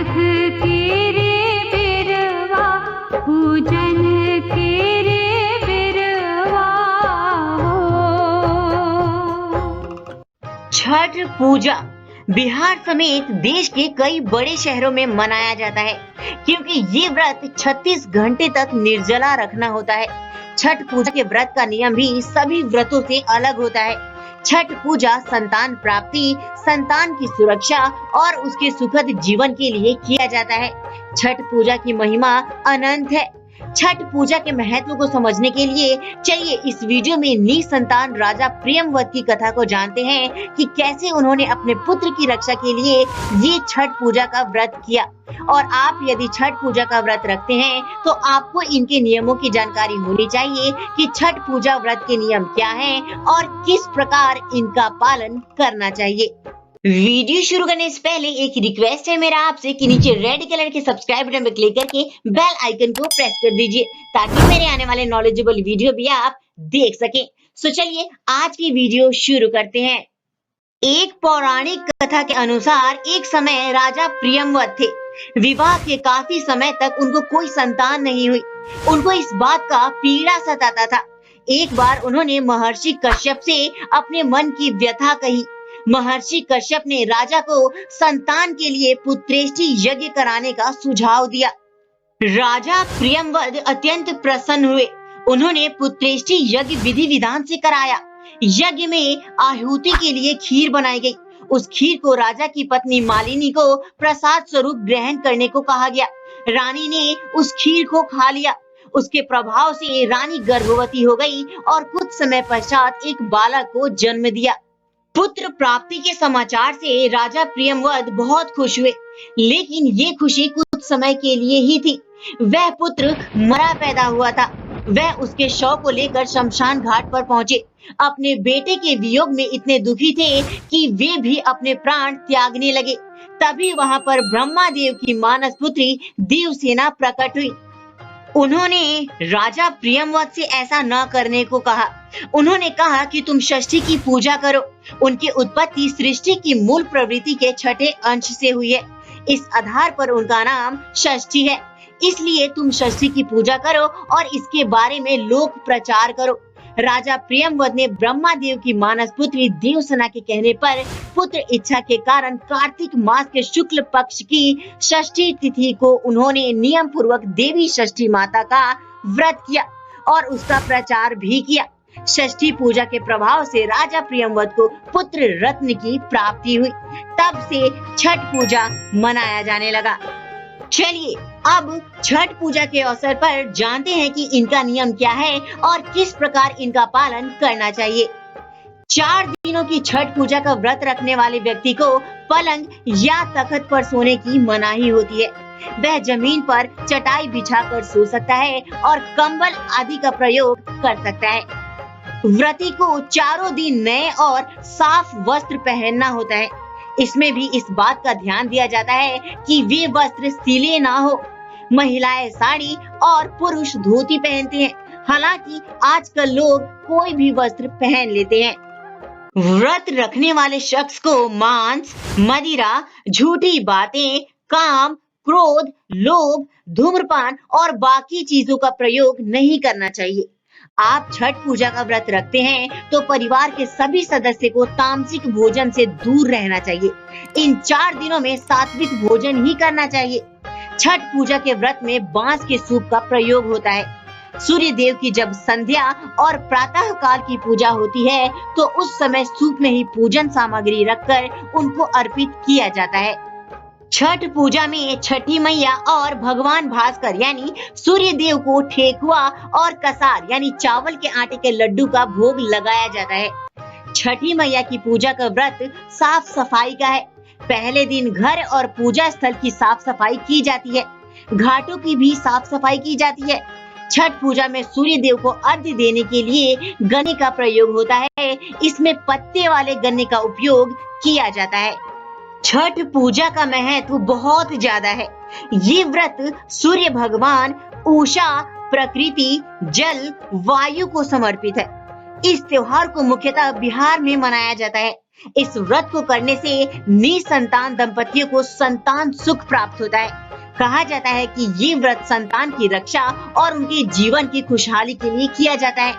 के रे बिरवा, पूजन के रे बिरवा हो। छठ पूजा बिहार समेत देश के कई बड़े शहरों में मनाया जाता है, क्योंकि ये व्रत 36 घंटे तक निर्जला रखना होता है। छठ पूजा के व्रत का नियम भी सभी व्रतों से अलग होता है। छठ पूजा संतान प्राप्ति, संतान की सुरक्षा और उसके सुखद जीवन के लिए किया जाता है। छठ पूजा की महिमा अनंत है। छठ पूजा के महत्व को समझने के लिए चलिए इस वीडियो में निसंतान राजा प्रियंवद की कथा को जानते हैं कि कैसे उन्होंने अपने पुत्र की रक्षा के लिए ये छठ पूजा का व्रत किया। और आप यदि छठ पूजा का व्रत रखते हैं तो आपको इनके नियमों की जानकारी होनी चाहिए कि छठ पूजा व्रत के नियम क्या हैं और किस प्रकार इनका पालन करना चाहिए। वीडियो शुरू करने से पहले एक रिक्वेस्ट है मेरा आपसे कि नीचे रेड कलर के सब्सक्राइब बटन पर क्लिक करके बेल आइकन को प्रेस कर दीजिए, ताकि मेरे आने वाले नॉलेजेबल वीडियो भी आप देख सकें। सो चलिए आज की वीडियो शुरू करते हैं। एक पौराणिक कथा के अनुसार एक समय राजा प्रियंवद थे। विवाह के काफी समय तक उनको कोई संतान नहीं हुई। उनको इस बात का पीड़ा सताता था। एक बार उन्होंने महर्षि कश्यप से अपने मन की व्यथा कही। महर्षि कश्यप ने राजा को संतान के लिए पुत्रेष्टि यज्ञ कराने का सुझाव दिया। राजा प्रियंवद अत्यंत प्रसन्न हुए। उन्होंने पुत्रेष्टि यज्ञ विधि विधान से कराया। यज्ञ में आहुति के लिए खीर बनाई गई। उस खीर को राजा की पत्नी मालिनी को प्रसाद स्वरूप ग्रहण करने को कहा गया। रानी ने उस खीर को खा लिया। उसके प्रभाव से रानी गर्भवती हो गई और कुछ समय पश्चात एक बालक को जन्म दिया। पुत्र प्राप्ति के समाचार से राजा प्रियंवद बहुत खुश हुए, लेकिन ये खुशी कुछ समय के लिए ही थी। वह पुत्र मरा पैदा हुआ था। वह उसके शव को लेकर शमशान घाट पर पहुंचे। अपने बेटे के वियोग में इतने दुखी थे कि वे भी अपने प्राण त्यागने लगे। तभी वहां पर ब्रह्मा देव की मानस पुत्री देवसेना प्रकट हुई। उन्होंने राजा प्रियंवद से ऐसा न करने को कहा। उन्होंने कहा कि तुम षष्ठी की पूजा करो। उनकी उत्पत्ति सृष्टि की मूल प्रवृत्ति के छठे अंश से हुई है। इस आधार पर उनका नाम षष्ठी है। इसलिए तुम षष्ठी की पूजा करो और इसके बारे में लोक प्रचार करो। राजा प्रियंवद ने ब्रह्मा देव की मानस पुत्री देवसेना के कहने पर पुत्र इच्छा के कारण कार्तिक मास के शुक्ल पक्ष की षष्ठी तिथि को उन्होंने नियम पूर्वक देवी षष्ठी माता का व्रत किया और उसका प्रचार भी किया। षष्ठी पूजा के प्रभाव से राजा प्रियंवद को पुत्र रत्न की प्राप्ति हुई। तब से छठ पूजा मनाया जाने लगा। चलिए अब छठ पूजा के अवसर पर जानते हैं कि इनका नियम क्या है और किस प्रकार इनका पालन करना चाहिए। 4 दिनों की छठ पूजा का व्रत रखने वाले व्यक्ति को पलंग या तख्त पर सोने की मनाही होती है। वह जमीन पर चटाई बिछाकर सो सकता है और कंबल आदि का प्रयोग कर सकता है। व्रती को चारों दिन नए और साफ वस्त्र पहनना होता है। इसमें भी इस बात का ध्यान दिया जाता है कि वे वस्त्र सिले ना हो। महिलाएं साड़ी और पुरुष धोती पहनते हैं। हालांकि आजकल लोग कोई भी वस्त्र पहन लेते हैं। व्रत रखने वाले शख्स को मांस, मदिरा, झूठी बातें, काम, क्रोध, लोभ, धूम्रपान और बाकी चीजों का प्रयोग नहीं करना चाहिए। आप छठ पूजा का व्रत रखते हैं तो परिवार के सभी सदस्य को तामसिक भोजन से दूर रहना चाहिए। इन 4 दिनों में सात्विक भोजन ही करना चाहिए। छठ पूजा के व्रत में बांस के सूप का प्रयोग होता है। सूर्य देव की जब संध्या और प्रातः काल की पूजा होती है तो उस समय सूप में ही पूजन सामग्री रखकर उनको अर्पित किया जाता है। छठ पूजा में छठी मैया और भगवान भास्कर यानी सूर्य देव को ठेकुआ और कसार यानी चावल के आटे के लड्डू का भोग लगाया जाता है। छठी मैया की पूजा का व्रत साफ सफाई का है। पहले दिन घर और पूजा स्थल की साफ सफाई की जाती है। घाटों की भी साफ सफाई की जाती है। छठ पूजा में सूर्य देव को अर्घ्य देने के लिए गन्ने का प्रयोग होता है। इसमें पत्ते वाले गन्ने का उपयोग किया जाता है। छठ पूजा का महत्व बहुत ज्यादा है। ये व्रत सूर्य भगवान, उषा, प्रकृति, जल, वायु को समर्पित है। इस त्योहार को मुख्यतः बिहार में मनाया जाता है। इस व्रत को करने से निसंतान दंपतियों को संतान सुख प्राप्त होता है। कहा जाता है कि ये व्रत संतान की रक्षा और उनके जीवन की खुशहाली के लिए किया जाता है।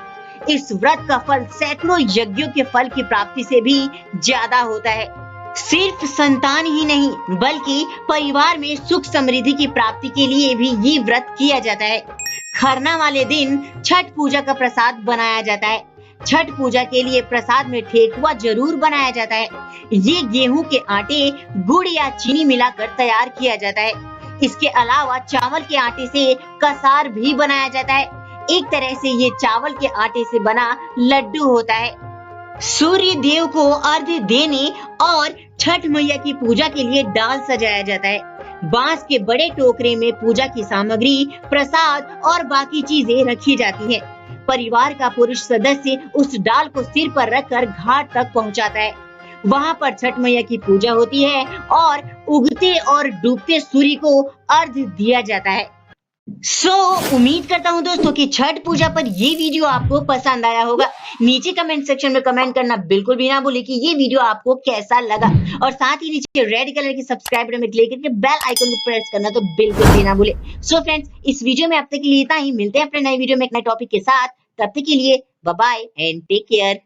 इस व्रत का फल सैकड़ों यज्ञों के फल की प्राप्ति से भी ज्यादा होता है। सिर्फ संतान ही नहीं बल्कि परिवार में सुख समृद्धि की प्राप्ति के लिए भी ये व्रत किया जाता है। खरना वाले दिन छठ पूजा का प्रसाद बनाया जाता है। छठ पूजा के लिए प्रसाद में ठेकुआ जरूर बनाया जाता है। ये गेहूं के आटे, गुड़ या चीनी मिलाकर तैयार किया जाता है। इसके अलावा चावल के आटे से कसार भी बनाया जाता है। एक तरह से ये चावल के आटे से बना लड्डू होता है। सूर्य देव को अर्घ्य देने और छठ मैया की पूजा के लिए डाल सजाया जाता है। बांस के बड़े टोकरे में पूजा की सामग्री, प्रसाद और बाकी चीजें रखी जाती हैं। परिवार का पुरुष सदस्य उस डाल को सिर पर रखकर घाट तक पहुंचाता है। वहां पर छठ मैया की पूजा होती है और उगते और डूबते सूर्य को अर्घ्य दिया जाता है। उम्मीद करता हूँ दोस्तों कि छठ पूजा पर ये वीडियो आपको पसंद आया होगा। नीचे कमेंट सेक्शन में कमेंट करना बिल्कुल भी ना भूले कि ये वीडियो आपको कैसा लगा, और साथ ही नीचे रेड कलर की सब्सक्राइब बटन में क्लिक करके बेल आइकन को प्रेस करना तो बिल्कुल भी ना भूले। फ्रेंड्स, इस वीडियो में अब तक के लिए इतना ही। मिलते हैं अपने नए वीडियो में एक नए टॉपिक के साथ। तब तक के लिए bye bye and take care.